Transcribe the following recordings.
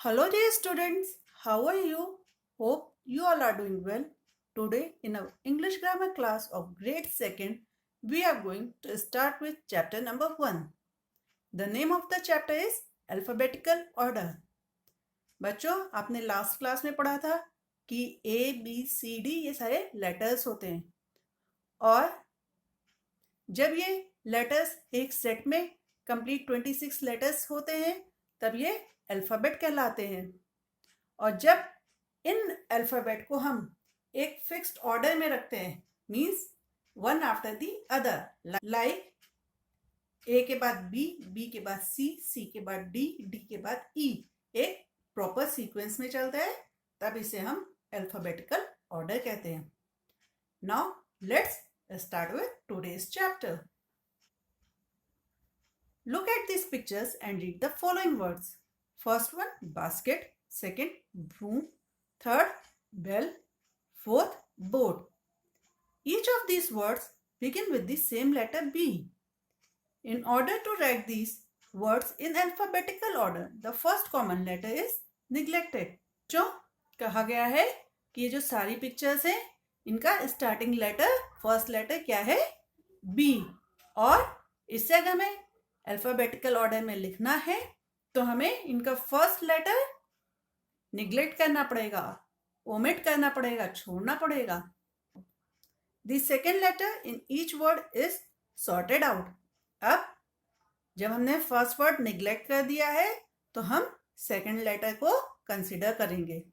Hello dear students, how are you? Hope you all are doing well. Today in our English grammar class of grade 2nd, we are going to start with chapter number 1. The name of the chapter is Alphabetical Order. बच्चों, आपने last class में पढ़ा था कि A, B, C, D ये सारे letters होते हैं और जब ये लेटर्स एक सेट में कंप्लीट 26 लेटर्स होते हैं तब ये अल्फ़ाबेट कहलाते हैं। और जब इन अल्फ़ाबेट को हम एक फिक्स्ड ऑर्डर में रखते हैं means one after the other, like a के बाद बी, बी के बाद सी, सी के बाद डी, डी के बाद ई, एक प्रॉपर सीक्वेंस में चलता है, तब इसे हम अल्फ़ाबेटिकल ऑर्डर कहते हैं। Now let's start with today's chapter. Look at these pictures and read the following words. First one, basket. Second, broom. Third, bell. Fourth, board. Each of these words begin with the same letter B. In order to write these words in alphabetical order, the first common letter is neglected. जो कहा गया है कि ये जो सारी pictures हैं इनका स्टार्टिंग लेटर फर्स्ट लेटर क्या है? बी। और इससे अगर हमें अल्फाबेटिकल ऑर्डर में लिखना है तो हमें इनका फर्स्ट लेटर निग्लेक्ट करना पड़ेगा, ओमिट करना पड़ेगा, छोड़ना पड़ेगा। The second letter in each word is sorted out. अब जब हमने फर्स्ट वर्ड निग्लेक्ट कर दिया है तो हम सेकेंड लेटर को कंसिडर करेंगे।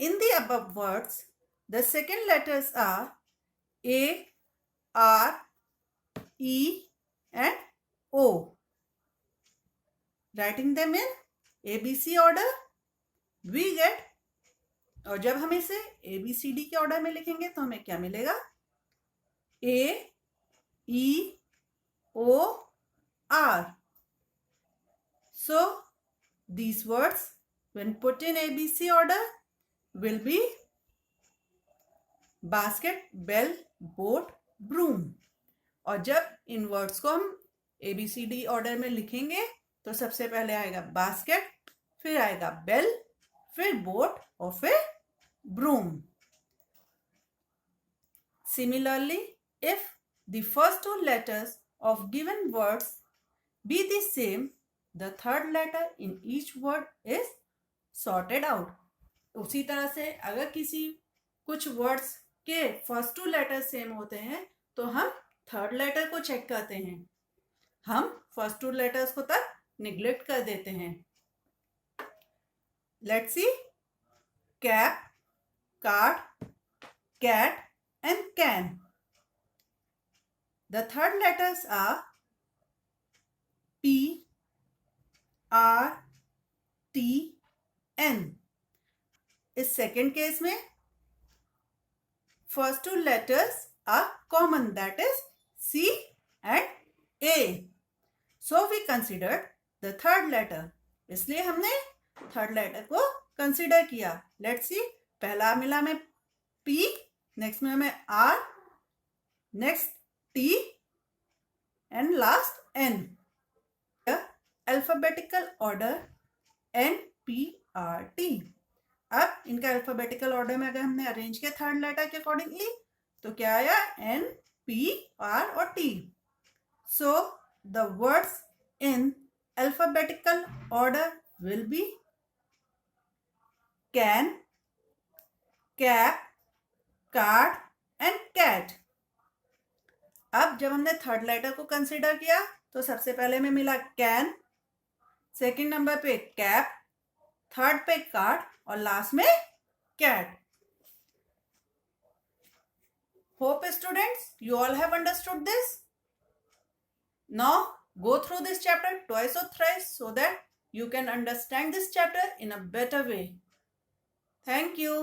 In the above words the second letters are A, R, E and O. Writing them in ABC order, we get, और जब हम इसे ABCD के ऑर्डर में लिखेंगे तो हमें क्या मिलेगा? A, E, O, R. So these words when put in ABC order will be basket, bell, boat, broom. और जब इन वर्ड्स को हम ABCD ऑर्डर में लिखेंगे तो सबसे पहले आएगा बास्केट, फिर आएगा बेल, फिर बोट और फिर broom. Similarly, if the first two letters of given words be the same, the third letter in each word is sorted out. उसी तरह से अगर किसी कुछ वर्ड्स के फर्स्ट टू लेटर सेम होते हैं तो हम थर्ड लेटर को चेक करते हैं, हम फर्स्ट टू लेटर्स को तक निग्लेक्ट कर देते हैं। Let's see, cap, card, cat and can. The third letters are P, R, T, N। इस सेकेंड केस में first two letters are common, that is C and A. So we considered the third letter. इसलिए हमने third letter को consider किया। Let's see, पहला मिला हमें P, next में हमें R, next T and last N। Alphabetical order NPRT। अब इनका अल्फाबेटिकल ऑर्डर में अगर हमने अरेंज किया थर्ड लेटर के अकॉर्डिंगली तो क्या आया? N, P, R और T। So the words in alphabetical order will be can, cap, card and cat. अब जब हमने थर्ड लेटर को कंसिडर किया तो सबसे पहले में मिला कैन, सेकंड नंबर पे कैप, थर्ड पे कार्ड और लास्ट में cat. Hope students you all have understood this. Now go through this chapter twice or thrice so that you can understand this chapter in a better way. Thank you.